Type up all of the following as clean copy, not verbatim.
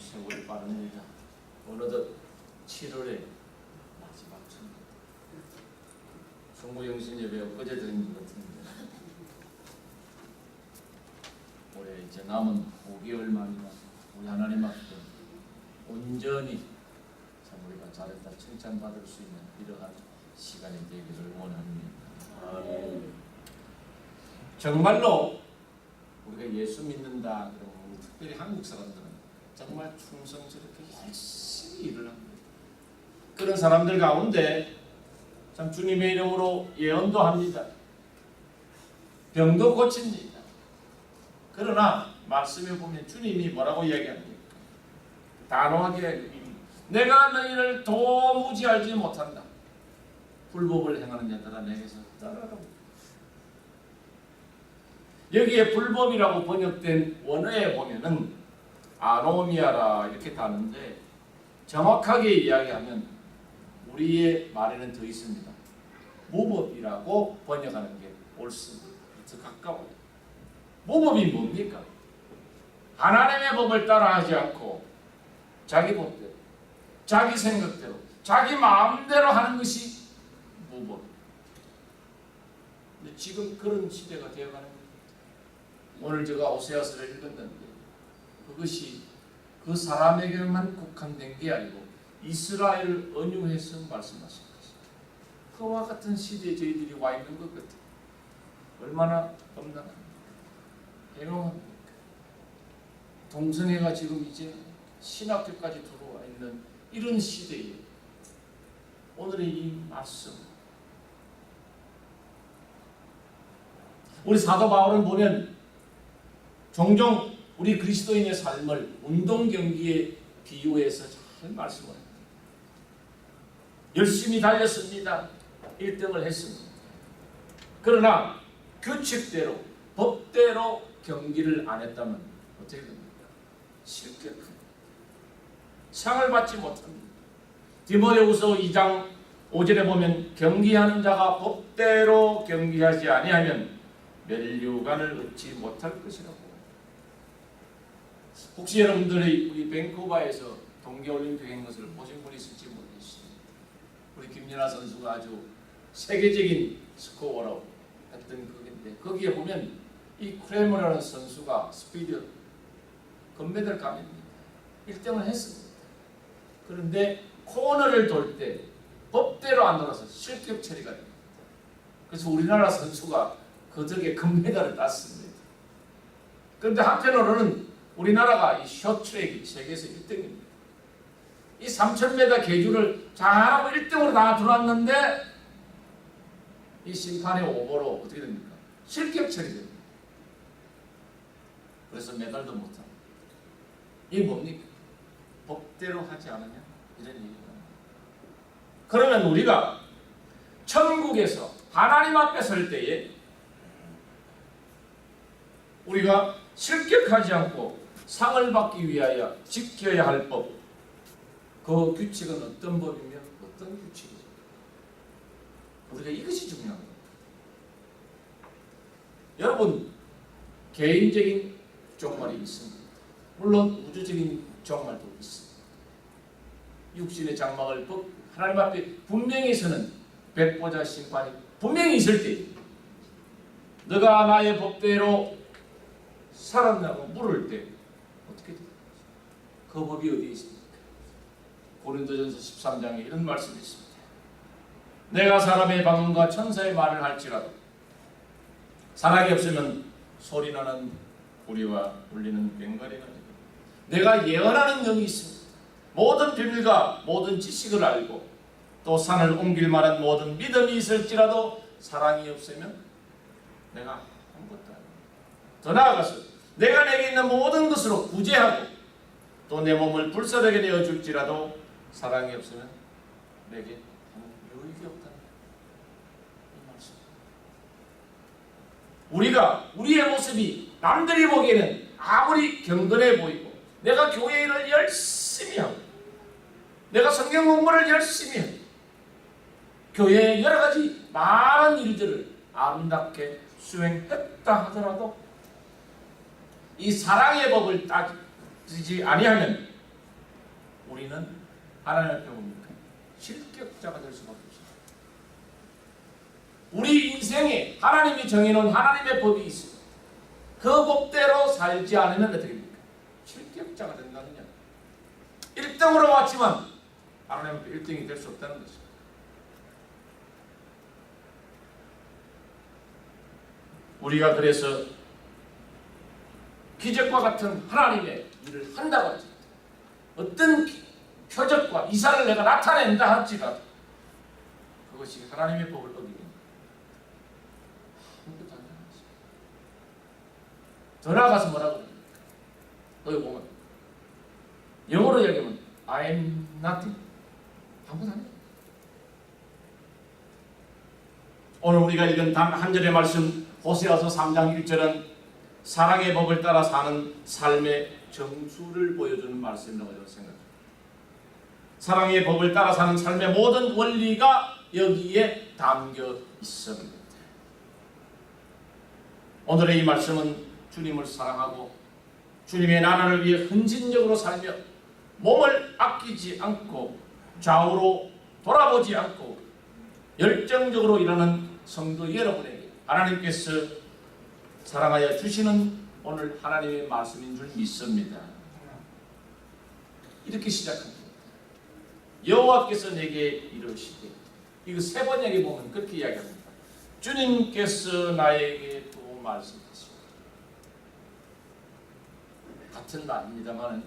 세월이 빠릅니다. 어느덧 7월의 마지막 주. 성부영신 예배 엊그제 드린 것 같은데 올해 이제 남은 5개월만이나 우리 하나님 앞에 온전히 참 우리가 잘했다 칭찬받을 수 있는 이러한 시간이 되기를 원합니다. 아멘. 정말로 우리가 예수 믿는다 그러면 특별히 한국 사람들은 정말 충성스럽게 열심히 일을 합니다. 그런 사람들 가운데 참 주님의 이름으로 예언도 합니다. 병도 고칩니다. 그러나 말씀에 보면 주님이 뭐라고 이야기합니까? 단호하게 내가 너희를 도무지 알지 못한다. 불법을 행하는 자들아 내게서 떠나라고. 여기에 불법이라고 번역된 원어에 보면은 아노미아라 이렇게 다는데 정확하게 이야기하면 우리의 말에는 더 있습니다. 무법이라고 번역하는 게 옳습니다. 더 가까워요. 무법이 뭡니까? 하나님의 법을 따라하지 않고 자기 법대로, 자기 생각대로, 자기 마음대로 하는 것이 무법. 근데 지금 그런 시대가 되어가는 거예요. 오늘 제가 오세아서를 읽었는데 그것이 그 사람에게만 국한된 게 아니고 이스라엘 언유에서 말씀하신 것입니다. 그와 같은 시대에 저희들이 와 있는 것 같아요. 얼마나 엄난합니까? 해롱합니까? 동성애가 지금 이제 신학교까지 들어와 있는 이런 시대에 오늘의 이 말씀, 우리 사도 바울은 보면 종종 우리 그리스도인의 삶을 운동 경기에 비유해서 잘 말씀을 합니다. 열심히 달렸습니다. 1등을 했습니다. 그러나 규칙대로 법대로 경기를 안 했다면 어떻게 됩니까? 실격합니다. 상을 받지 못합니다. 디모데후서 2장 5절에 보면 경기하는 자가 법대로 경기하지 아니하면 면류관을 얻지 못할 것이라고. 혹시 여러분들이 우리 밴쿠버에서 동계올림픽 한 것을 보신 분이 있을지 모르겠습니다. 우리 김연아 선수가 아주 세계적인 스코어라고 했던 그건데 거기에 보면 이 크레머라는 선수가 스피드 금메달 감입니다. 1등을 했습니다. 그런데 코너를 돌 때 법대로 안 돌아서 실격 처리가 됩니다. 그래서 우리나라 선수가 그 덕에 금메달을 땄습니다. 그런데 한편으로는 우리나라가 이 숏트랙이 세계에서 1등입니다. 이 3000m 계주를 잘하고 1등으로 다 들어왔는데 이 심판의 오보로 어떻게 됩니까? 실격 처리됩니다. 그래서 메달도 못합니다. 이게 뭡니까? 법대로 하지 않으냐? 이런 얘기입니다. 그러면 우리가 천국에서 하나님 앞에 설 때에 우리가 실격하지 않고 상을 받기 위하여 지켜야 할 법, 그 규칙은 어떤 법이며 어떤 규칙이죠? 우리가 이것이 중요한 겁니다. 여러분, 개인적인 종말이 있습니다. 물론 우주적인 종말도 있습니다. 육신의 장막을 하나님 앞에 분명히 서는 백보자 심판이 분명히 있을 때 너가 나의 법대로 살았냐고 물을 때 어떻게 됩니까? 그 법이 어디에 있습니까? 고린도전서 13장에 이런 말씀이 있습니다. 내가 사람의 방언과 천사의 말을 할지라도 사랑이 없으면 소리나는 우리와 울리는 꽹과리가 되고 내가 예언하는 영이 있습니다. 모든 비밀과 모든 지식을 알고 또 산을 옮길 만한 모든 믿음이 있을지라도 사랑이 없으면 내가 아무것도 아닙니다. 더 나아가서 내가 내게 있는 모든 것으로 구제하고 또 내 몸을 불사르게 내어줄지라도 사랑이 없으면 내게 아무 유익이 없다는 이 말씀. 우리가 우리의 모습이 남들이 보기에는 아무리 경건해 보이고 내가 교회 일을 열심히 하고 내가 성경 공부를 열심히 하고 교회의 여러 가지 많은 일들을 아름답게 수행했다 하더라도 이 사랑의 법을 따지지 아니하면 우리는 하나님 앞에 뭡니까? 실격자가 될 수밖에 없습니다. 우리 인생에 하나님이 정해놓은 하나님의 법이 있습니다. 그 법대로 살지 않으면 어떻게 됩니까? 실격자가 된다느냐. 1등으로 왔지만 하나님 앞에 1등이 될 수 없다는 것입니다. 우리가 그래서 기적과 같은 하나님의 일을 한다고 하죠. 어떤 표적과 이사를 내가 나타낸다 할지라도 그것이 하나님의 법을 어기면 아무것도 안 되는 것입니다. 더 나아가서 뭐라고 합니까? 여기 보면 영어로 얘기하면 I'm nothing. 아무것도 안 해요. 오늘 우리가 읽은 단 한 절의 말씀 호세아서 3장 1절은 사랑의 법을 따라 사는 삶의 정수를 보여주는 말씀이라고 저는 생각합니다. 사랑의 법을 따라 사는 삶의 모든 원리가 여기에 담겨 있습니다. 오늘의 이 말씀은 주님을 사랑하고 주님의 나라를 위해 헌신적으로 살며 몸을 아끼지 않고 좌우로 돌아보지 않고 열정적으로 일하는 성도 여러분에게 하나님께서 사랑하여 주시는 오늘 하나님의 말씀인 줄 믿습니다. 이렇게 시작합니다. 여호와께서 내게 이르시되, 이거 세 번 얘기 보면 그렇게 이야기합니다. 주님께서 나에게 또 말씀하십니다. 같은 말입니다만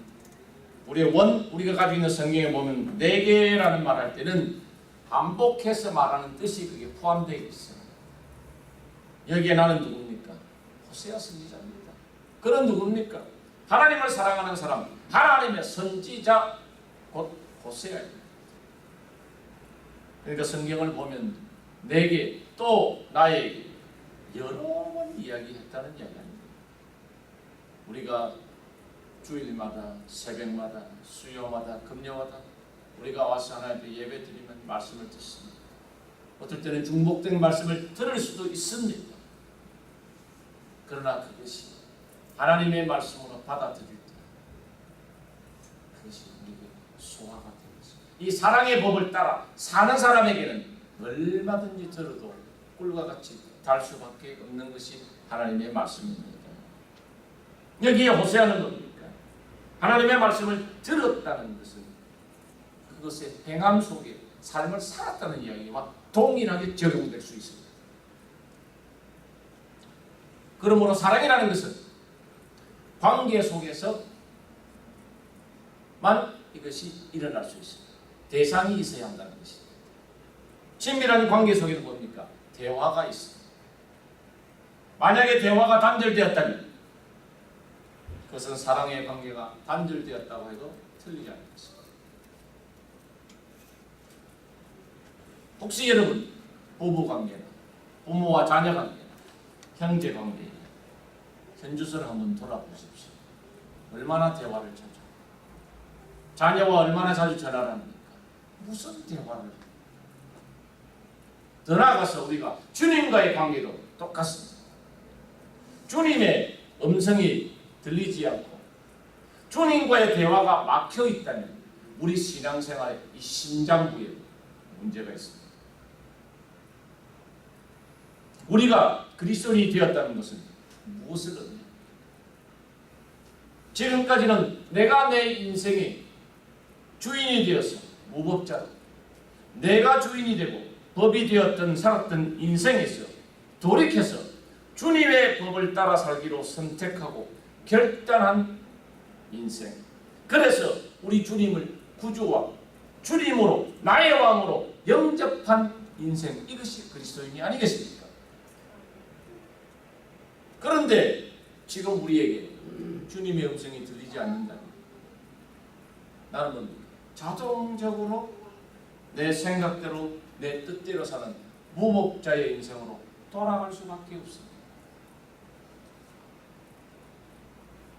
우리가 가지고 있는 성경에 보면 내게라는 말할 때는 반복해서 말하는 뜻이 그게 포함되어 있어요. 여기에 나는 누굽니까? 호세아 선지자입니다. 그런 누굽니까? 하나님을 사랑하는 사람, 하나님의 선지자 곧 호세아입니다. 그러니까 성경을 보면 내게 또 나에게 여러 번 이야기했다는 이야기입니다. 우리가 주일마다 새벽마다 수요마다 금요마다 우리가 와서 하나님 앞에 예배 드리면 말씀을 듣습니다. 어떨 때는 중복된 말씀을 들을 수도 있습니다. 그러나 그것이 하나님의 말씀으로 받아들일 때 그것이 우리에게 소화가 되면서 이 사랑의 법을 따라 사는 사람에게는 얼마든지 들어도 꿀과 같이 달 수밖에 없는 것이 하나님의 말씀입니다. 여기에 호세아는 뭡니까? 하나님의 말씀을 들었다는 것은 그것의 행함 속에 삶을 살았다는 이야기와 동일하게 적용될 수 있습니다. 그러므로 사랑이라는 것은 관계 속에서만 이것이 일어날 수 있습니다. 대상이 있어야 한다는 것입니다. 친밀한 관계 속에는 뭡니까? 대화가 있습니다. 만약에 대화가 단절되었다면 그것은 사랑의 관계가 단절되었다고 해도 틀리지 않는 것입니다. 혹시 여러분 부부관계나 부모와 자녀관계나 형제관계 현주소를 한번 돌아보십시오. 얼마나 대화를 자주 합니까? 자녀와 얼마나 자주 전화를 합니까? 무슨 대화를? 더 나아가서 우리가 주님과의 관계도 똑같습니다. 주님의 음성이 들리지 않고 주님과의 대화가 막혀 있다면 우리 신앙생활의 이 심장부에 문제가 있습니다. 우리가 그리스도인이 되었다는 것은 무엇을 의미합니까? 지금까지는 내가 내 인생의 주인이 되어서 무법자로 내가 주인이 되고 법이 되었던 살았던 인생에서 돌이켜서 주님의 법을 따라 살기로 선택하고 결단한 인생. 그래서 우리 주님을 구주와 주님으로 나의 왕으로 영접한 인생, 이것이 그리스도인이 아니겠습니까? 그런데 지금 우리에게 주님의 음성이 들리지 않는다면 나는 뭡니까? 자동적으로 내 생각대로 내 뜻대로 사는 무법자의 인생으로 돌아갈 수밖에 없습니다.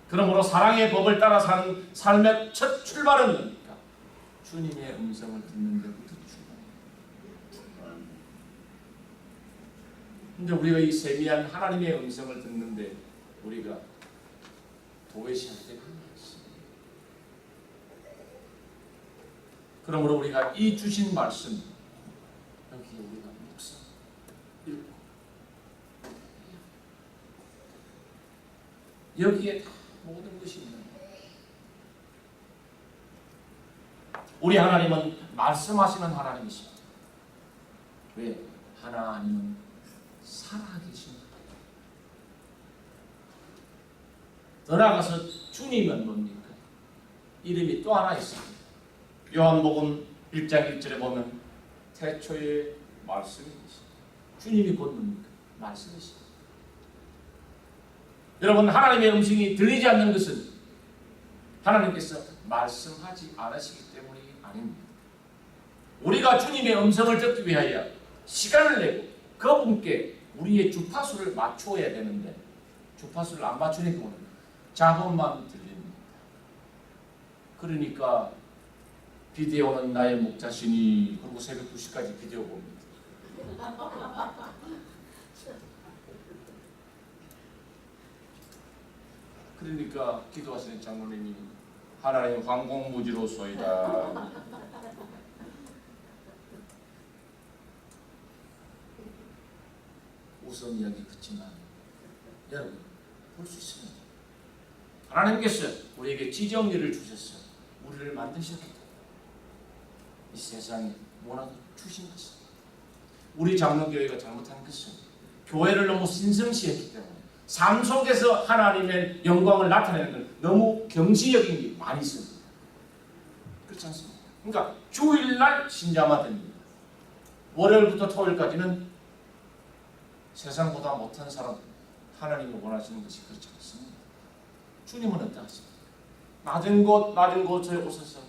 그러므로 사랑의 법을 따라 사는 삶의 첫 출발은 뭡니까? 주님의 음성을 듣는 데부터 출발합니다. 근데 우리가 이 세미한 하나님의 음성을 듣는데 우리가 도외시할 때 그런 게 있습니다. 그러므로 우리가 이 주신 말씀 여기에 우리가 묵상 읽고 여기에 다 모든 것이 있는 거예요. 우리 하나님은 말씀하시는 하나님이십니다. 왜? 하나님은 살아계신 더 나아가서 주님은 뭡니까? 이름이 또 하나 있습니다. 요한복음 1장 1절에 보면 태초에 말씀이 있습니다. 주님이 곧 뭡니까? 말씀이십니다. 여러분, 하나님의 음성이 들리지 않는 것은 하나님께서 말씀하지 않으시기 때문이 아닙니다. 우리가 주님의 음성을 듣기 위하여 시간을 내고 그분께 우리의 주파수를 맞추어야 되는데 주파수를 안 맞추는 경우는 작업만 들립니다. 그러니까 비디오는 나의 목자시니 그리고 새벽 2시까지 비디오 봅니다. 그러니까 기도하시는 장로님이 하나님 황공무지로소이다. 우선 이야기 듣지만 여러분 볼 수 있습니다. 하나님께서 우리에게 지정리를 주셨어요. 우리를 만드셨기 때문에 이 세상에 뭐라도 주신 것은 우리 장로교회가 잘못한 것은 교회를 너무 신성시했기 때문에 삶 속에서 하나님의 영광을 나타내는 걸 너무 경시적인 게 많이 있습니다. 그렇지 않습니까? 그러니까 주일날 신자만 됩니다. 월요일부터 토요일까지는 세상보다 못한 사람 하나님이 원하시는 것이 그렇지 않습니다. 주님은 어떠하십니까? 낮은 곳에 오셔서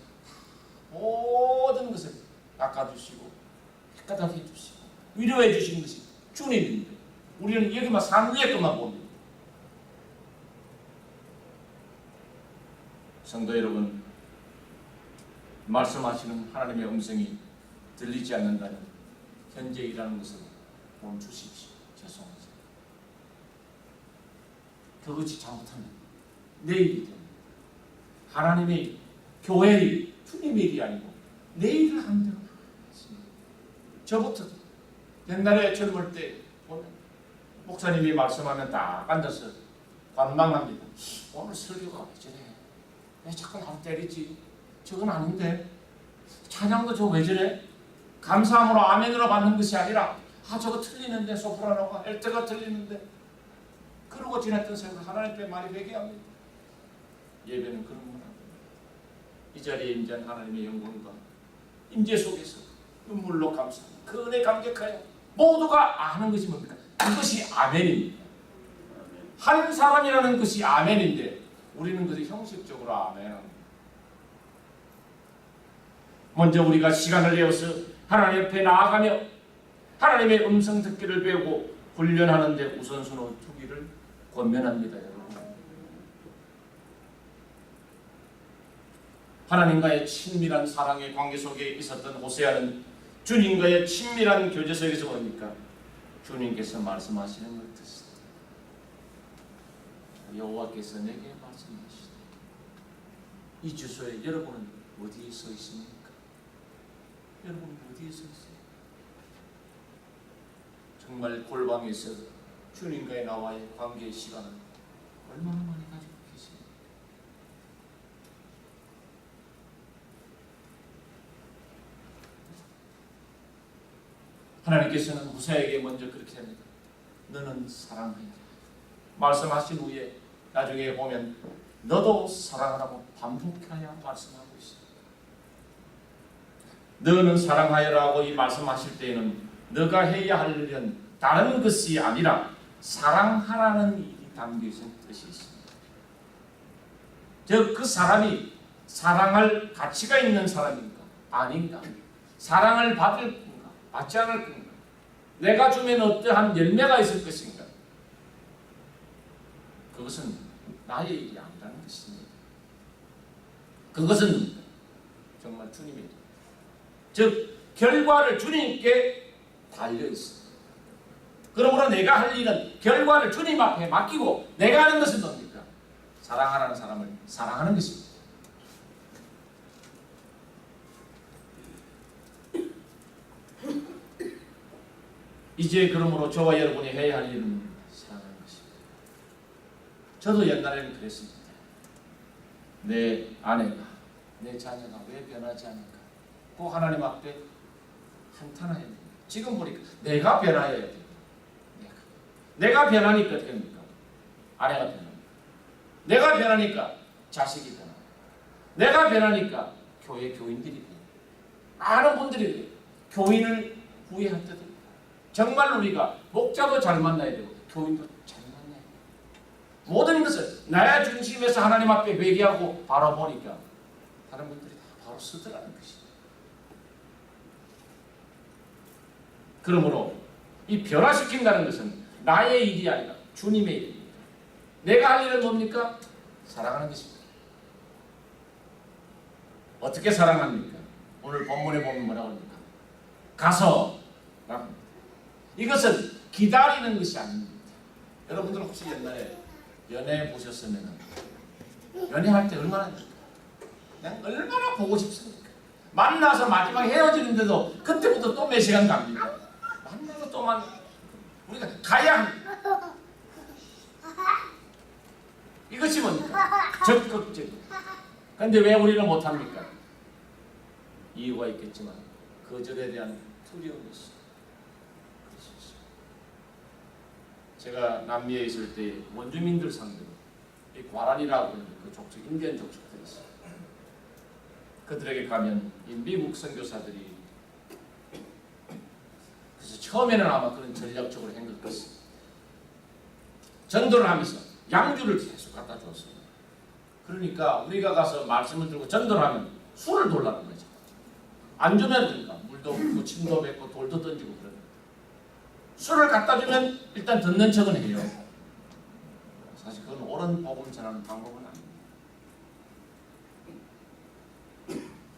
모든 것을 닦아주시고 깨끗하게 해주시고 위로해 주시는 것이 주님입니다. 우리는 여기만 산 위에 것만 봅니다. 성도 여러분, 말씀하시는 하나님의 음성이 들리지 않는다면 현재 일하는 것을 멈추십시오. 죄송합니다. 그것이 잘못하면 내일이 됩니다. 하나님의 교회의 주님의 일이 아니고 내 일을 하면 되는 것입니다. 저부터 옛날에 젊을 때 보면 목사님이 말씀하면 딱 앉아서 관망합니다. 오늘 설교가 왜 저래? 왜 자꾸 나를 때리지? 저건 아닌데 찬양도 저 왜 저래? 감사함으로 아멘으로 받는 것이 아니라 저거 틀리는데 소프라노가 엘테가 틀리는데 그러고 지냈던 세월 하나님께 많이 회개합니다. 예배는 그런 거랍니다. 이 자리에 임재한 하나님의 영광과 임재 속에서 눈물로 감사하고 그 은혜 감격하여 모두가 아는 것이 뭡니까? 이것이 아멘입니다. 한 사람이라는 것이 아멘인데 우리는 그것을 형식적으로 아멘합니다. 먼저 우리가 시간을 내어서 하나님 앞에 나아가며 하나님의 음성 듣기를 배우고 훈련하는 데 우선순위 두기를 권면합니다. 여러분, 하나님과의 친밀한 사랑의 관계 속에 있었던 호세아는 주님과의 친밀한 교제 속에서 뭡니까? 주님께서 말씀하시는 걸 듣습니다. 여호와께서 내게 말씀하시다. 이 주소에 여러분은 어디에 서 있습니까? 여러분은 어디에 서 있어요? 정말 골방에서 주님과의 나와의 관계의 시간을 얼마나 많이 가지고 계세요? 하나님께서는 호세아에게 먼저 그렇게 합니다. 너는 사랑하라. 말씀하신 후에 나중에 보면 너도 사랑하라고 반복하여 말씀하고 있습니다. 너는 사랑하여라고 이 말씀하실 때에는 너가 해야 할 일은 다른 것이 아니라 사랑하라는 일이 담겨있는 뜻이 있습니다. 즉 그 사람이 사랑할 가치가 있는 사람인가 아닌가, 사랑을 받을 건가 받지 않을 건가, 내가 주면 어떠한 열매가 있을 것인가, 그것은 나의 일이 아니라는 것입니다. 그것은 정말 주님의 일, 즉 결과를 주님께 달려있습니다. 그러므로 내가 할 일은 결과를 주님 앞에 맡기고 내가 하는 것은 뭡니까? 사랑하라는 사람을 사랑하는 것입니다. 이제 그러므로 저와 여러분이 해야 할 일은 사랑하는 것입니다. 저도 옛날에는 그랬습니다. 내 아내가, 내 자녀가 왜 변하지 않을까? 꼭 하나님 앞에 한탄해야 됩니다. 지금 보니까 내가 변화해야 됩니다. 내가 변하니까 어떻게 됩니까? 아내가 변합니다. 내가 변하니까 자식이 변합니다. 내가 변하니까 교회 교인들이 변합니다. 많은 분들이 교인을 구애할 때도 정말 우리가 목자도 잘 만나야 되고 교인도 잘 만나야 돼요. 모든 것을 나의 중심에서 하나님 앞에 회개하고 바라보니까 다른 분들이 다 바로 서더라는 것이죠. 그러므로 이 변화시킨다는 것은 나의 일이 아니라 주님의 일입니다. 내가 할 일은 뭡니까? 사랑하는 것입니다. 어떻게 사랑합니까? 오늘 본문에 보면 뭐라고 합니까? 가서 라합니다. 이것은 기다리는 것이 아닙니다. 여러분들 혹시 옛날에 연애 보셨으면 연애할 때 얼마나 그냥 얼마나 보고 싶습니까? 만나서 마지막 헤어지는데도 그때부터 또 몇 시간 갑니다. 만나서 또 우리가 가야 합니다. 이것이 뭡니까? 적극적. 그런데 왜 우리는 못합니까? 이유가 있겠지만 거절에 대한 두려움이 있어요. 제가 남미에 있을 때 원주민들 상대로 이 과란이라고 하는 그 족속, 인디언 족속들이 있어요. 그들에게 가면 이 미국 선교사들이 그래서 처음에는 아마 그런 전략적으로 한 것 같습니다. 전도를 하면서 양주를 계속 갖다 줬어요. 그러니까 우리가 가서 말씀을 들고 전도를 하면 술을 돌라는 거죠. 안 주면 그러니까 물도 붓고 침도 뱉고 돌도 던지고 그래요. 술을 갖다 주면 일단 듣는 척은 해요. 사실 그건 옳은 복음 전하는 방법은 아닙니다.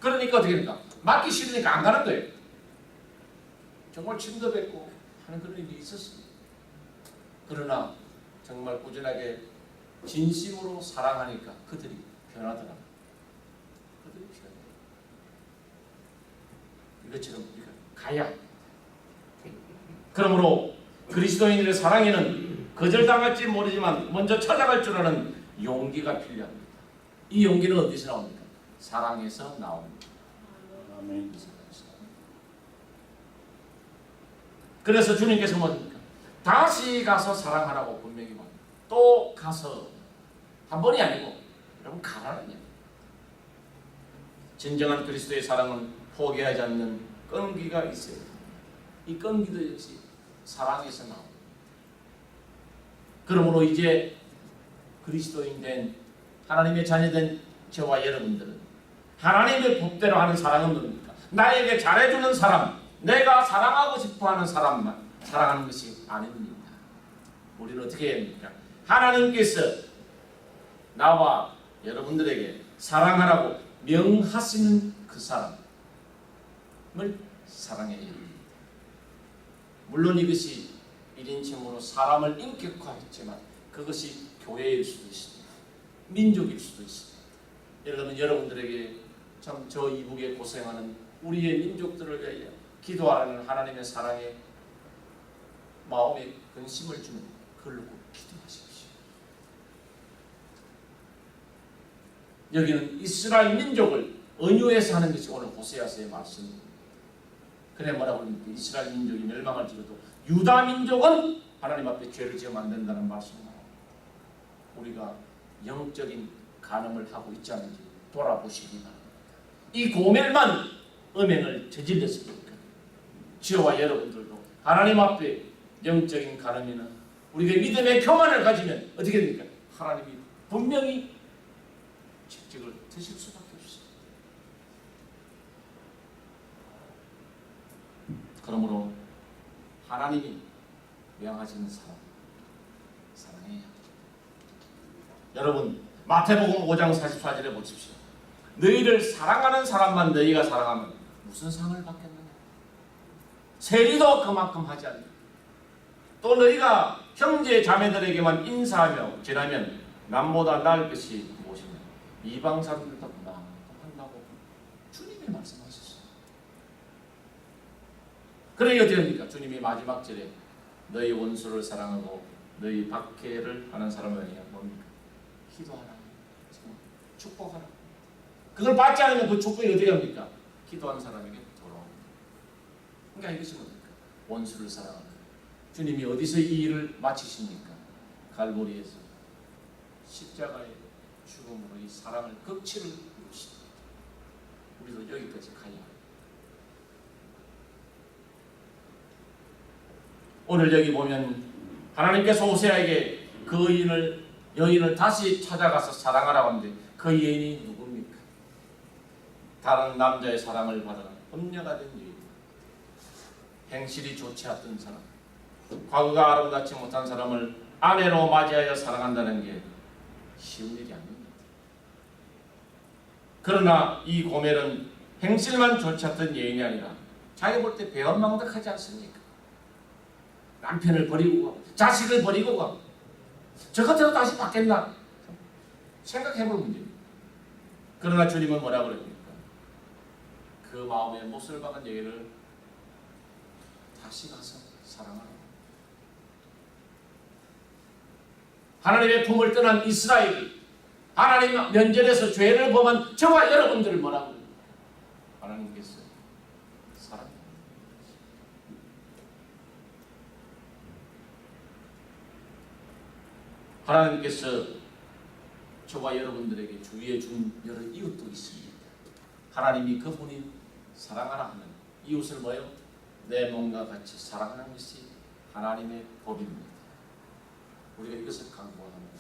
그러니까 어떻게 됩니까? 맞기 싫으니까 안 가는 거예요. 정말 침도 뱉고 하는 그런 일이 있었습니다. 그러나 정말 꾸준하게 진심으로 사랑하니까 그들이 변하더라고요. 그들이 변해요. 이것처럼 우리가 가야 합니다. 그러므로 그리스도인들의 사랑에는 거절당할지 모르지만 먼저 찾아갈 줄 아는 용기가 필요합니다. 이 용기는 어디서 나옵니까? 사랑에서 나옵니다. 아멘. 그래서 주님께서 뭡니까? 다시 가서 사랑하라고 분명히 말합니다. 또 가서 한 번이 아니고 여러분 가라는 얘기예요. 진정한 그리스도의 사랑은 포기하지 않는 끈기가 있어요. 이 끈기도 역시 사랑에서 나옵니다. 그러므로 이제 그리스도인 된 하나님의 자녀된 저와 여러분들은 하나님의 법대로 하는 사랑은 뭡니까? 나에게 잘해주는 사람, 내가 사랑하고 싶어하는 사람만 사랑하는 것이 아닙니다. 우리는 어떻게 해야 합니까? 하나님께서 나와 여러분들에게 사랑하라고 명하시는 그 사람을 사랑해야 합니다. 물론 이것이 1인칭으로 사람을 인격화했지만 그것이 교회일 수도 있습니다. 민족일 수도 있습니다. 여러분, 여러분들에게 참 저 이북에 고생하는 우리의 민족들을 위하여 기도하는 하나님의 사랑에 마음에 근심을 주는 그걸로 기도하십시오. 여기는 이스라엘 민족을 은유해서 하는 것이 오늘 호세아서의 말씀입니다. 그래 뭐라고 합니까? 이스라엘 민족이 멸망할지라도 유다 민족은 하나님 앞에 죄를 지으면 안 된다는 말씀입니다. 우리가 영적인 간음을 하고 있지 않은지 돌아보시기 바랍니다. 이 고멜만 음행을 저질렀습니까? 저와 여러분들도 하나님 앞에 영적인 간음이나 우리가 믿음의 교만을 가지면 어떻게 됩니까? 하나님이 분명히 책찍을 드실 수밖에 없습니다. 그러므로 하나님이 명하시는 사람 사랑해야 합니다. 여러분, 마태복음 5장 44절에 보십시오. 너희를 사랑하는 사람만 너희가 사랑하면 무슨 상을 받겠느냐? 세리도 그만큼 하지 않느냐? 또 너희가 형제 자매들에게만 인사하며 지나면 남보다 나을 것이 무엇이냐? 이방 사람들도 한다고 주님이 말씀하셨어요. 그러니 어떻게 합니까? 주님이 마지막 절에 너희 원수를 사랑하고 너희 박해를 하는 사람을 위하여 뭡니까? 기도하라. 축복하라. 그걸 받지 않으면 그 축복이 어떻게 합니까? 기도한 사람에게 돌아옵니다. 그러니까 이것이 뭡니까? 원수를 사랑하는. 주님이 어디서 이 일을 마치십니까? 갈보리에서 십자가의 죽음으로 이 사랑을 극치를 이루십니다. 우리도 여기까지 가야 합니다. 오늘 여기 보면 하나님께서 호세아에게 그 여인을 다시 찾아가서 사랑하라고 하는데 그 여인이 누굽니까? 다른 남자의 사랑을 받아 음녀가 된 여인, 행실이 좋지 않던 사람, 과거가 아름답지 못한 사람을 아내로 맞이하여 사랑한다는 게 쉬운 일이 아닙니다. 그러나 이 고멜은 행실만 좋지 않던 여인이 아니라 자기 볼 때 배은망덕하지 않습니까? 남편을 버리고 가고 자식을 버리고 가고 저 같아도 다시 받겠나? 생각해볼 문제입니다. 그러나 주님은 뭐라고 그럽니까? 그 마음에 못을 박은 여인을 다시 가서 사랑하라. 하나님의 품을 떠난 이스라엘이 하나님 면전에서 죄를 범한 저와 여러분들을 뭐라고 합니까? 하나님께서 사랑합니다. 하나님께서 저와 여러분들에게 주위에 준 여러 이웃도 있습니다. 하나님이 그분이 사랑하라 하는 이웃을 뭐요? 내 몸과 같이 사랑하는 것이 하나님의 법입니다. 우리가 이것을 강구합니다.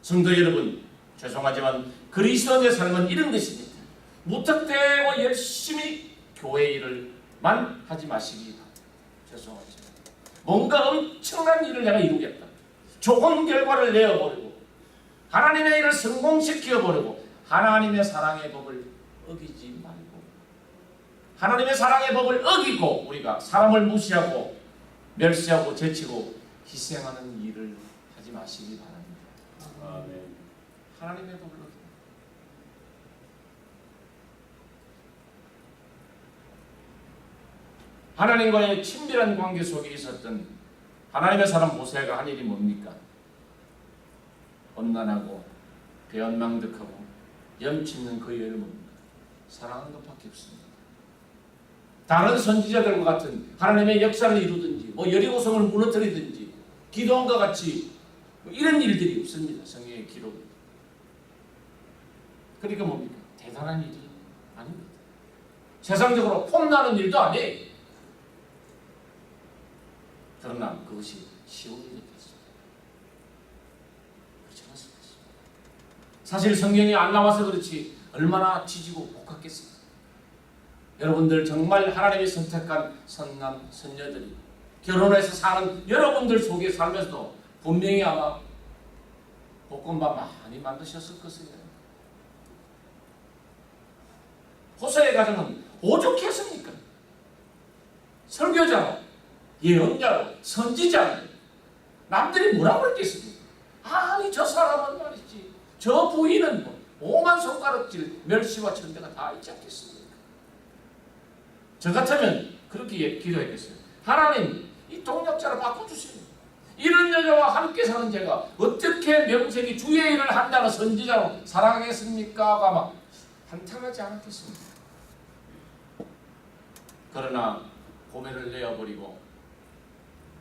성도 여러분, 죄송하지만 그리스도인의 삶은 이런 것입니다. 무턱대고 열심히 교회 일을만 하지 마시기 바랍니다. 죄송하지만 뭔가 엄청난 일을 내가 이루겠다. 좋은 결과를 내어버리고 하나님의 일을 성공시켜버리고 하나님의 사랑의 법을 어기지 말고 하나님의 사랑의 법을 어기고 우리가 사람을 무시하고 멸시하고 제치고 희생하는 일을 하지 마시기 바랍니다. 아멘. 하나님의 법을 어기고 하나님과의 친밀한 관계 속에 있었던 하나님의 사람 호세아가 한 일이 뭡니까? 온난하고 배은망덕하고 염치 있는 그 여인을 뭡니까? 사랑하는 것밖에 없습니다. 다른 선지자들과 같은 하나님의 역사를 이루든지 여리고성을 무너뜨리든지 기도원과 같이 이런 일들이 없습니다. 성경의 기록은. 그러니까 뭡니까? 대단한 일이 아닙니다. 세상적으로 폼나는 일도 아니에요. 그러나 그것이 쉬운 일이 됐습니다. 그렇지 않습니다. 사실 성경이 안 나와서 그렇지 얼마나 지지고 복합겠습니까? 여러분들 정말 하나님이 선택한 선남, 선녀들이 결혼해서 사는 여러분들 속에 살면서도 분명히 아마 볶음밥 많이 만드셨을 것이에요. 호세의 가정은 오죽했습니까? 설교자로, 예언자로, 선지자로 남들이 뭐라고 했겠습니까? 아니 저 사람은 말이지 저 부인은 오만 손가락질 멸시와 천대가 다 있지 않겠습니까? 저 같으면 그렇게 기도했겠어요. 하나님 이 동력자를 바꿔주세요. 이런 여자와 함께 사는 제가 어떻게 명색이 주의 일을 한다는 선지자로 살아가겠습니까? 아마 한탄하지 않았겠습니까? 그러나 고멜을 내어버리고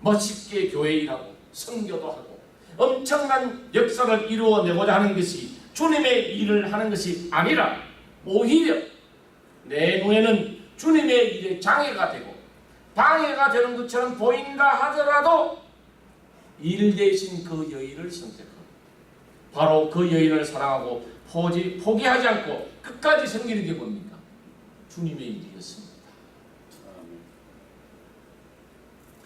멋있게 교회 일하고 선교도 하고 엄청난 역사를 이루어내고자 하는 것이 주님의 일을 하는 것이 아니라 오히려 내 눈에는 주님의 일에 장애가 되고 방해가 되는 것처럼 보인다 하더라도 일 대신 그 여인을 선택하고 바로 그 여인을 사랑하고 포기하지 않고 끝까지 섬기는 게 뭡니까? 주님의 일이었습니다.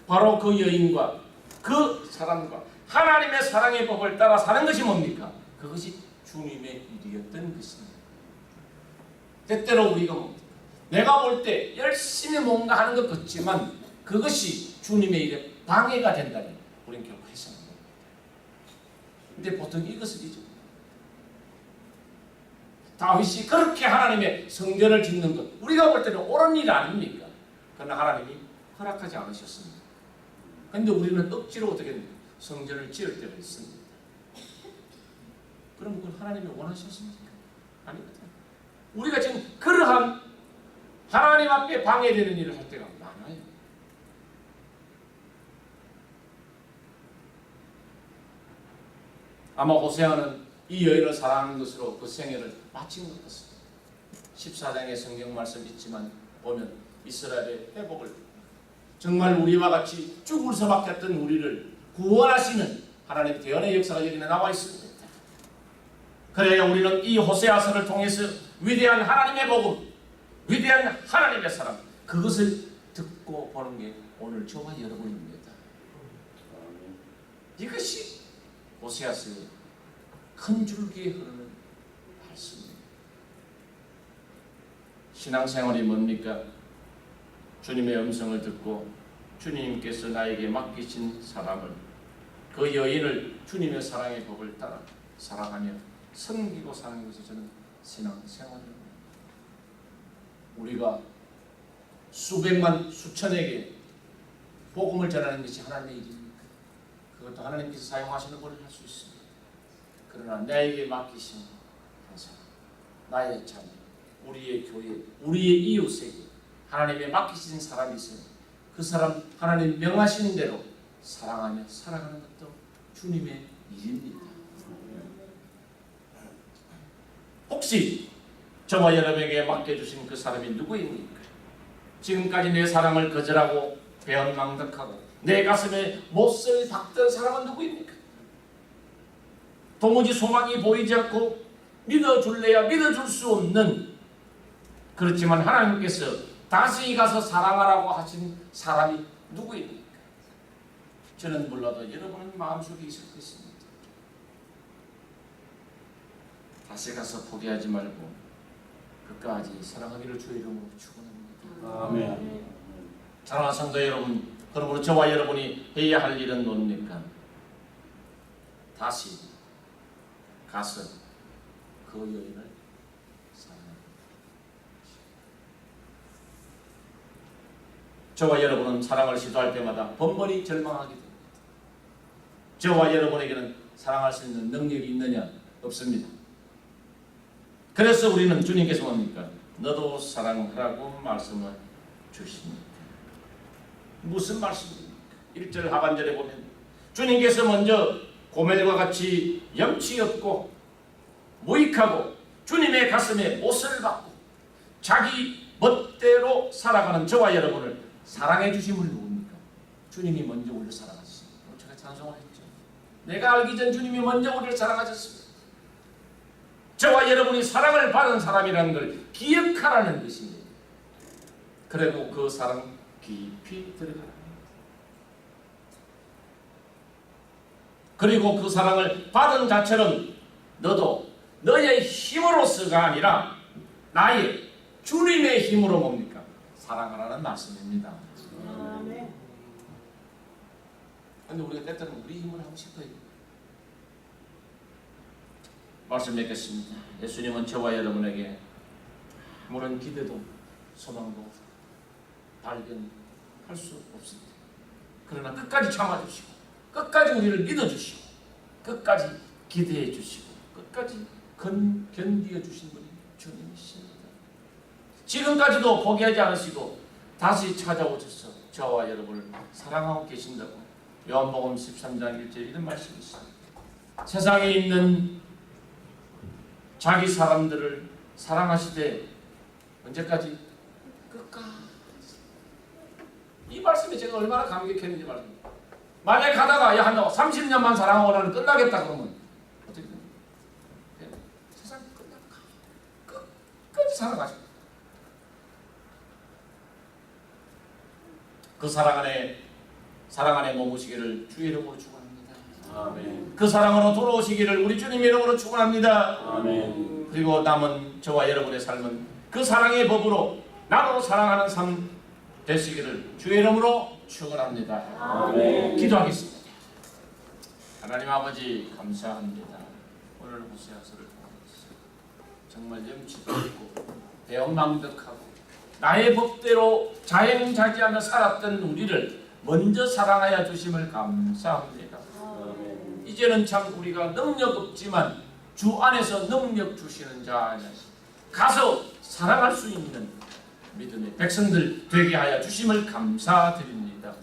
바로 그 여인과 그 사람과 하나님의 사랑의 법을 따라 사는 것이 뭡니까? 그것이 주님의 일이었던 것입니다. 때때로 우리가 뭡니까? 내가 볼 때 열심히 뭔가 하는 것 같지만 그것이 주님의 일에 방해가 된다면 우리는 결국 해서는 됩니다. 근데 보통 이것을 잊어요. 다윗이 그렇게 하나님의 성전을 짓는 것 우리가 볼 때는 옳은 일 아닙니까? 그러나 하나님이 허락하지 않으셨습니다. 그런데 우리는 억지로 어떻게 성전을 지을 때가 있습니다. 그럼 그건 하나님이 원하셨습니까? 아니거든요. 우리가 지금 그러한 하나님 앞에 방해되는 일을 할 때가 많아요. 아마 호세아는 이 여인을 사랑하는 것으로 그 생애를 마친 것 같습니다. 14장의 성경 말씀 있지만 보면 이스라엘의 회복을, 정말 우리와 같이 죽을 수밖에 없던 우리를 구원하시는 하나님의 대언의 역사가 여기 나와 있습니다. 그래야 우리는 이 호세아서를 통해서 위대한 하나님의 복음, 위대한 하나님의 사랑, 그것을 듣고 보는 게 오늘 저와 여러분입니다. 이것이 호세아서의 큰 줄기에 흐르는 말씀입니다. 신앙생활이 뭡니까? 주님의 음성을 듣고 주님께서 나에게 맡기신 사람을, 그 여인을 주님의 사랑의 법을 따라 사랑하며 섬기고 사는 것이 저는 신앙생활입니다. 우리가 수백만 수천에게 복음을 전하는 것이 하나님의 일입니까? 그것도 하나님께서 사용하시는 것을 할 수 있습니다. 그러나 나에게 맡기신 한 사람, 나의 자녀, 우리의 교회, 우리의 이웃에게 하나님의 맡기신 사람이 있으면 그 사람 하나님 명하시는 대로 사랑하며 살아가는 것도 주님의 일입니다. 혹시 저와 여러분에게 맡겨주신 그 사람이 누구입니까? 지금까지 내 사랑을 거절하고 배은망덕하고 내 가슴에 못을 박던 사람은 누구입니까? 도무지 소망이 보이지 않고 믿어줄래야 믿어줄 수 없는, 그렇지만 하나님께서 다시 가서 사랑하라고 하신 사람이 누구입니까? 저는 몰라도 여러분은 마음속에 있을 것입니다. 다시 가서 포기하지 말고 끝까지 사랑하기를 주의 이름으로 축원합니다. 아멘. 사랑하는 성도 여러분, 그러므로 저와 여러분이 해야 할 일은 뭡니까? 다시 가서 그 여인을 사랑합니다. 저와 여러분은 사랑을 시도할 때마다 번번이 절망하게 됩니다. 저와 여러분에게는 사랑할 수 있는 능력이 있느냐? 없습니다. 그래서 우리는 주님께서 뭡니까? 너도 사랑하라고 말씀을 주십니다. 무슨 말씀입니까? 1절 하반절에 보면 주님께서 먼저 고멜과 같이 염치 없고 무익하고 주님의 가슴에 못을 박고 자기 멋대로 살아가는 저와 여러분을 사랑해 주신 분이 누굽니까? 주님이 먼저 우리를 사랑하셨습니다. 제가 찬송을 했죠. 내가 알기 전 주님이 먼저 우리를 사랑하셨습니다. 저와 여러분이 사랑을 받은 사람이라는 걸 기억하라는 것입니다. 그리고 그 사랑 깊이 들어가라. 그리고 그 사랑을 받은 자처럼 너도 너의 힘으로서가 아니라 나의 주님의 힘으로 뭡니까? 사랑하라는 말씀입니다. 그런데 우리가 때때로 우리 힘을 하고 싶어요. 말씀 맺겠습니다. 예수님은 저와 여러분에게 아무런 기대도 소망도 발견할 수 없습니다. 그러나 끝까지 참아주시고 끝까지 우리를 믿어주시고 끝까지 기대해 주시고 끝까지 견디어 주신 분이 주님이십니다. 지금까지도 포기하지 않으시고 다시 찾아오셔서 저와 여러분을 사랑하고 계신다고 요한복음 13장 1절 이런 말씀이 있습니다. 세상에 있는 자기 사람들을 사랑하시되 언제까지? 끝까지. 이 말씀에 제가 얼마나 감격했는지 말입니다. 만약에 가다가 한 30년만 사랑하고 나는 끝나겠다 그러면 어떻게 됩니까? 세상이 끝나가 끝까지 사랑하시고 그 사랑 안에 머무시기를 주의 이름으로 축원합니다. 아멘. 그 사랑으로 돌아오시기를 우리 주님 이름으로 축원합니다. 아멘. 그리고 남은 저와 여러분의 삶은 그 사랑의 법으로 나로 사랑하는 삶 되시기를 주의 이름으로 축원합니다. 아멘. 기도하겠습니다. 하나님 아버지 감사합니다. 오늘 호세아서를 통해서 정말 염치도 없고 배은망덕하고 나의 법대로 자행자지하며 살았던 우리를 먼저 사랑하여 주심을 감사합니다. 이제는 참 우리가 능력 없지만 주 안에서 능력 주시는 자 가서 살아갈 수 있는 믿음의 백성들 되게 하여 주심을 감사드립니다.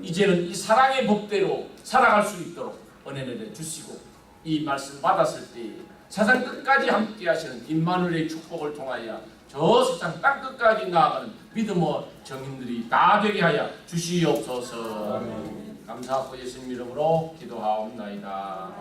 이제는 이 사랑의 법대로 살아갈 수 있도록 은혜를 주시고 이 말씀 받았을 때 세상 끝까지 함께 하시는 임마누엘의 축복을 통하여 저 세상 땅 끝까지 나아가는 믿음의 정인들이 다 되게 하여 주시옵소서. 감사하고 예수님 이름으로 기도하옵나이다.